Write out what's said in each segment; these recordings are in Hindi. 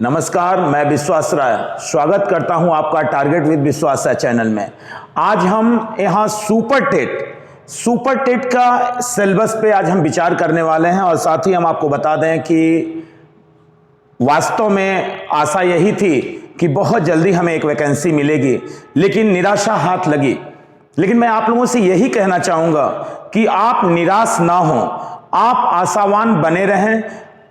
नमस्कार, मैं विश्वास राय स्वागत करता हूं आपका टारगेट विद विश्वास राय चैनल में। आज हम यहां सुपर टेट का सिलेबस पे आज हम विचार करने वाले हैं और साथ ही हम आपको बता दें कि वास्तव में आशा यही थी कि बहुत जल्दी हमें एक वैकेंसी मिलेगी, लेकिन निराशा हाथ लगी। लेकिन मैं आप लोगों से यही कहना चाहूँगा कि आप निराश ना हो, आप आशावान बने रहें।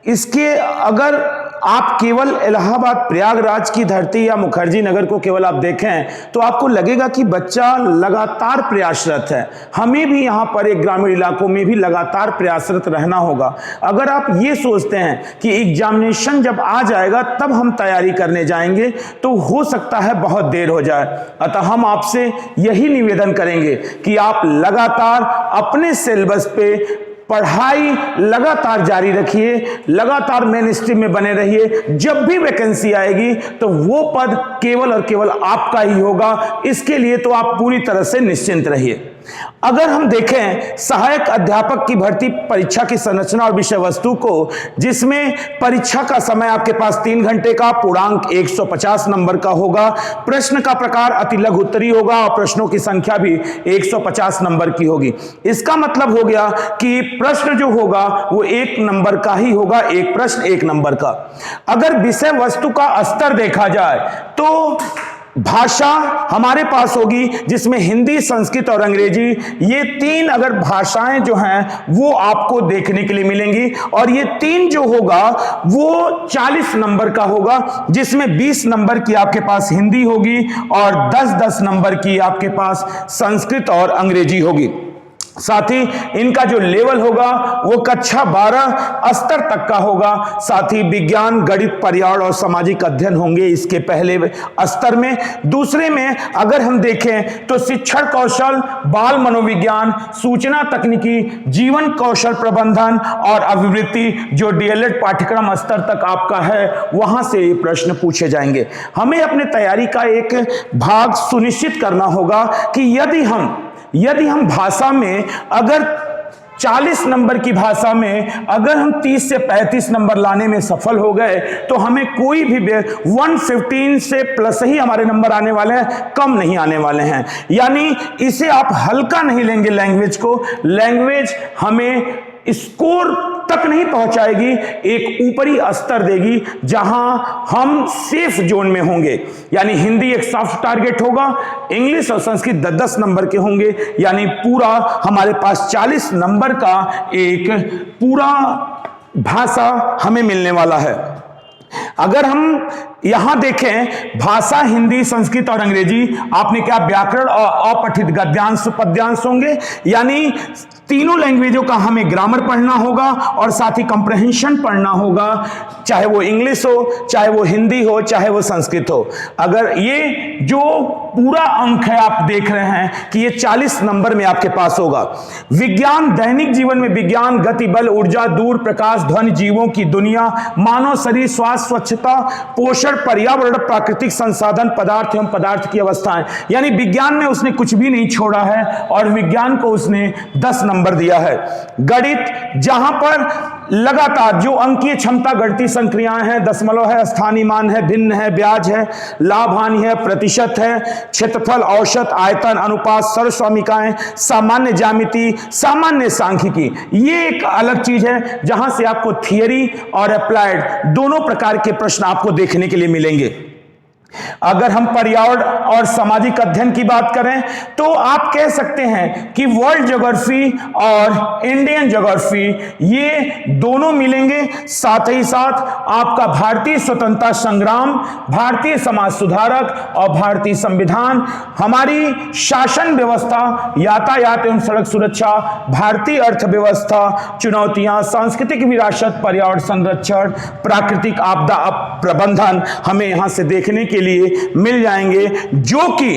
इसके अगर आप केवल इलाहाबाद प्रयागराज की धरती या मुखर्जी नगर को केवल आप देखें तो आपको लगेगा कि बच्चा लगातार प्रयासरत है। हमें भी यहाँ पर एक ग्रामीण इलाकों में भी लगातार प्रयासरत रहना होगा। अगर आप ये सोचते हैं कि एग्जामिनेशन जब आ जाएगा तब हम तैयारी करने जाएंगे तो हो सकता है बहुत देर हो जाए। अतः हम आपसे यही निवेदन करेंगे कि आप लगातार अपने सिलेबस पे पढ़ाई लगातार जारी रखिए, लगातार मेन स्ट्रीम में बने रहिए। जब भी वैकेंसी आएगी तो वो पद केवल और केवल आपका ही होगा। इसके लिए तो आप पूरी तरह से निश्चिंत रहिए। अगर हम देखें सहायक अध्यापक की भर्ती परीक्षा की संरचना और विषय वस्तु को, जिसमें परीक्षा का समय आपके पास 3 घंटे का, पूर्णांक 150 नंबर का होगा, प्रश्न का प्रकार अति लघु उत्तरीय होगा और प्रश्नों की संख्या भी 150 नंबर की होगी। इसका मतलब हो गया कि प्रश्न जो होगा वो 1 नंबर का ही होगा, एक प्रश्न 1 नंबर का। अगर विषय वस्तु का स्तर देखा जाए तो भाषा हमारे पास होगी, जिसमें हिंदी, संस्कृत और अंग्रेजी, ये 3 अगर भाषाएं जो हैं वो आपको देखने के लिए मिलेंगी। और ये 3 जो होगा वो 40 नंबर का होगा, जिसमें 20 नंबर की आपके पास हिंदी होगी और 10-10 नंबर की आपके पास संस्कृत और अंग्रेजी होगी। साथ ही इनका जो लेवल होगा वो कक्षा 12 स्तर तक का होगा। साथ ही विज्ञान, गणित, पर्यावरण और सामाजिक अध्ययन होंगे इसके पहले स्तर में। दूसरे में अगर हम देखें तो शिक्षण कौशल, बाल मनोविज्ञान, सूचना तकनीकी, जीवन कौशल प्रबंधन और अभिवृत्ति, जो डीएलएड पाठ्यक्रम स्तर तक आपका है, वहां से प्रश्न पूछे जाएंगे। हमें अपने तैयारी का एक भाग सुनिश्चित करना होगा कि यदि हम भाषा में अगर 40 नंबर की भाषा में अगर हम 30 से 35 नंबर लाने में सफल हो गए तो हमें कोई भी 115 से प्लस ही हमारे नंबर आने वाले हैं, कम नहीं आने वाले हैं। यानी इसे आप हल्का नहीं लेंगे। लैंग्वेज को, लैंग्वेज हमें स्कोर तक नहीं पहुंचाएगी, एक ऊपरी स्तर देगी जहां हम सेफ जोन में होंगे। यानी हिंदी एक सॉफ्ट टारगेट होगा, इंग्लिश और संस्कृत 10-10 नंबर के होंगे। यानी पूरा हमारे पास 40 नंबर का एक पूरा भाषा हमें मिलने वाला है। अगर हम यहां देखें भाषा, हिंदी, संस्कृत और अंग्रेजी, आपने क्या व्याकरण और अपठित गद्यांश पद्यांश होंगे। यानी तीनों लैंग्वेजों का हमें ग्रामर पढ़ना होगा और साथ ही कंप्रहेंशन पढ़ना होगा, चाहे वो इंग्लिश हो, चाहे वो हिंदी हो, चाहे वो संस्कृत हो। अगर ये जो पूरा अंक है आप देख रहे हैं कि ये 40 नंबर में आपके पास होगा। विज्ञान, दैनिक जीवन में विज्ञान, गति, बल, ऊर्जा, दूर, प्रकाश, ध्वनि, जीवों की दुनिया, मानव शरीर, स्वास्थ्य, स्वच्छता, पोषण, पर्यावरण, प्राकृतिक संसाधन, पदार्थ एवं पदार्थ की अवस्थाएं। यानी विज्ञान में उसने कुछ भी नहीं छोड़ा है और विज्ञान को उसने 10 नंबर दिया है। गणित, जहां पर लगातार जो अंकीय क्षमता, गणितीय संक्रियाएं हैं, दशमलव है, स्थानीय मान है, भिन्न है, ब्याज है, लाभ हानि है, प्रतिशत है, क्षेत्रफल, औसत, आयतन, अनुपात, सर्वसमीकाएं, सामान्य ज्यामिति, सामान्य सांख्यिकी, ये एक अलग चीज है जहां से आपको थियरी और अप्लाइड दोनों प्रकार के प्रश्न आपको देखने के लिए मिलेंगे। अगर हम पर्यावरण और सामाजिक अध्ययन की बात करें तो आप कह सकते हैं कि वर्ल्ड ज्योग्राफी और इंडियन ज्योग्राफी ये दोनों मिलेंगे। साथ ही साथ आपका भारतीय स्वतंत्रता संग्राम, भारतीय समाज सुधारक और भारतीय संविधान, हमारी शासन व्यवस्था, यातायात एवं सड़क सुरक्षा, भारतीय अर्थव्यवस्था, चुनौतियां, सांस्कृतिक विरासत, पर्यावरण संरक्षण, प्राकृतिक आपदा प्रबंधन हमें यहां से देखने के लिए मिल जाएंगे, जो कि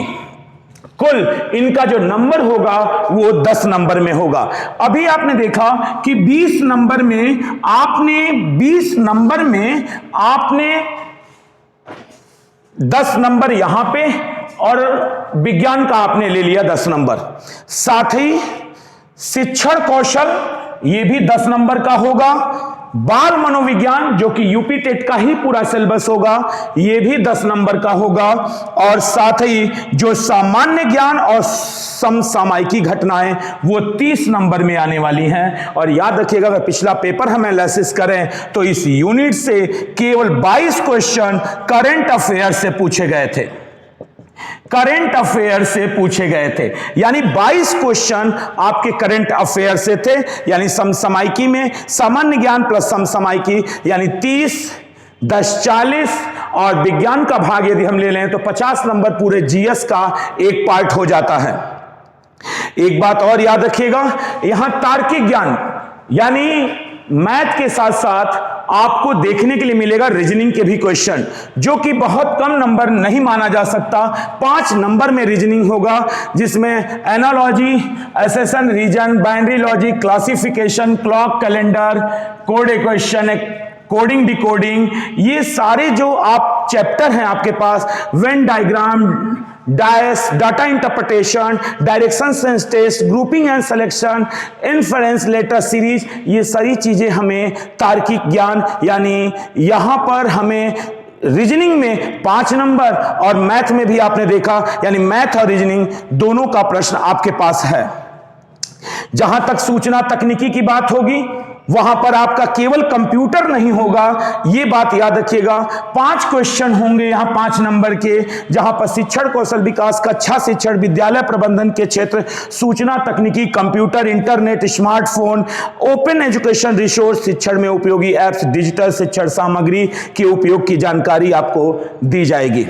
कुल इनका जो नंबर होगा वो 10 नंबर में होगा। अभी आपने देखा कि 20 नंबर में आपने 10 नंबर यहां पे और विज्ञान का आपने ले लिया 10 नंबर। साथ ही शिक्षण कौशल ये भी 10 नंबर का होगा। बाल मनोविज्ञान जो कि यूपी टेट का ही पूरा सिलेबस होगा, यह भी 10 नंबर का होगा। और साथ ही जो सामान्य ज्ञान और समसामयिकी घटनाएं वो 30 नंबर में आने वाली हैं। और याद रखिएगा, अगर पिछला पेपर हम एनालिसिस करें तो इस यूनिट से केवल 22 क्वेश्चन करंट अफेयर से पूछे गए थे, करंट अफेयर से पूछे गए थे। यानी 22 क्वेश्चन आपके करंट अफेयर से थे। यानी समसामयिकी में सामान्य ज्ञान प्लस समसामयिकी यानी 30, 10, 40 और विज्ञान का भाग यदि हम ले लें तो 50 नंबर पूरे जीएस का एक पार्ट हो जाता है। एक बात और याद रखिएगा, यहां तार्किक ज्ञान यानी मैथ के साथ साथ आपको देखने के लिए मिलेगा रीजनिंग के भी क्वेश्चन, जो कि बहुत कम नंबर नहीं माना जा सकता। 5 नंबर में रीजनिंग होगा, जिसमें analogy, assertion, reason, binary logic, classification, clock, calendar, code equation, coding, decoding, ये सारे जो आप चैप्टर हैं आपके पास, Venn diagram, dice, data interpretation, direction sense test, grouping and selection, inference letter series, ये सारी चीजें हमें तार्किक ज्ञान यानी यहां पर हमें रीजनिंग में 5 नंबर और मैथ में भी आपने देखा यानी मैथ और रीजनिंग दोनों का प्रश्न आपके पास है। जहां तक सूचना तकनीकी की बात होगी वहां पर आपका केवल कंप्यूटर नहीं होगा, यह बात याद रखिएगा। 5 क्वेश्चन होंगे यहां 5 नंबर के, जहां पर शिक्षण कौशल विकास, कक्षा शिक्षण, विद्यालय प्रबंधन के क्षेत्र, सूचना तकनीकी, computer, internet, smartphone, open education resource, शिक्षण में उपयोगी एप्स, डिजिटल शिक्षण सामग्री के उपयोग की जानकारी आपको दी जाएगी।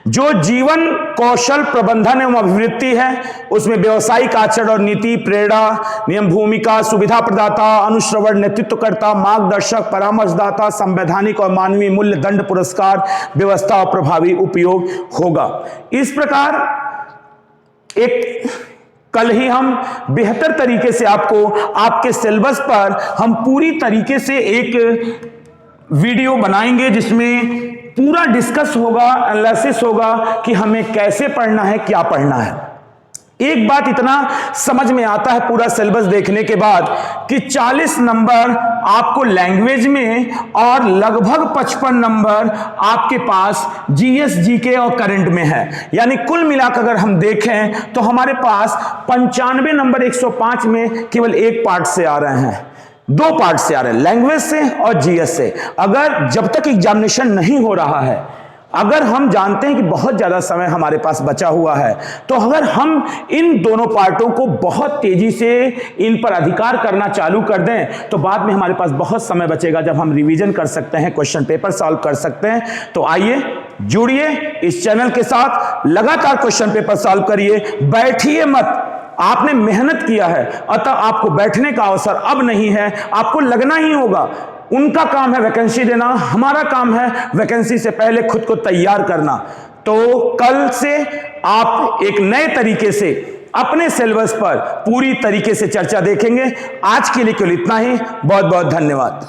जो जीवन कौशल प्रबंधन एवं अभिवृत्ति है उसमें व्यवसायिक आचरण और नीति, प्रेरणा, नियम, भूमिका, सुविधा प्रदाता, अनुश्रवण, नेतृत्वकर्ता, मार्गदर्शक, परामर्शदाता, संवैधानिक और मानवीय मूल्य, दंड, पुरस्कार, व्यवस्था और प्रभावी उपयोग होगा। इस प्रकार एक कल ही हम बेहतर तरीके से आपको आपके सिलेबस पर हम पूरी तरीके से एक वीडियो बनाएंगे जिसमें पूरा डिस्कस होगा, एनालिसिस होगा कि हमें कैसे पढ़ना है, क्या पढ़ना है। एक बात इतना समझ में आता है पूरा सिलेबस देखने के बाद कि 40 नंबर आपको लैंग्वेज में और लगभग 55 नंबर आपके पास जीएस, जीके और करंट में है। यानी कुल मिलाकर अगर हम देखें तो हमारे पास 95 नंबर 105 में केवल एक पार्ट से आ रहे हैं, 2 पार्ट से आ रहे हैं, लैंग्वेज से और जीएस से। अगर जब तक एग्जामिनेशन नहीं हो रहा है, अगर हम जानते हैं कि बहुत ज्यादा समय हमारे पास बचा हुआ है, तो अगर हम इन दोनों पार्टों को बहुत तेजी से इन पर अधिकार करना चालू कर दें तो बाद में हमारे पास बहुत समय बचेगा जब हम रिवीजन कर सकते हैं, क्वेश्चन पेपर सॉल्व कर सकते हैं। तो आइए जुड़िए इस चैनल के साथ, लगातार क्वेश्चन पेपर सॉल्व करिए, बैठिए मत। आपने मेहनत किया है, अतः आपको बैठने का अवसर अब नहीं है, आपको लगना ही होगा। उनका काम है वैकेंसी देना, हमारा काम है वैकेंसी से पहले खुद को तैयार करना। तो कल से आप एक नए तरीके से अपने सिलेबस पर पूरी तरीके से चर्चा देखेंगे। आज के लिए केवल इतना ही। बहुत बहुत धन्यवाद।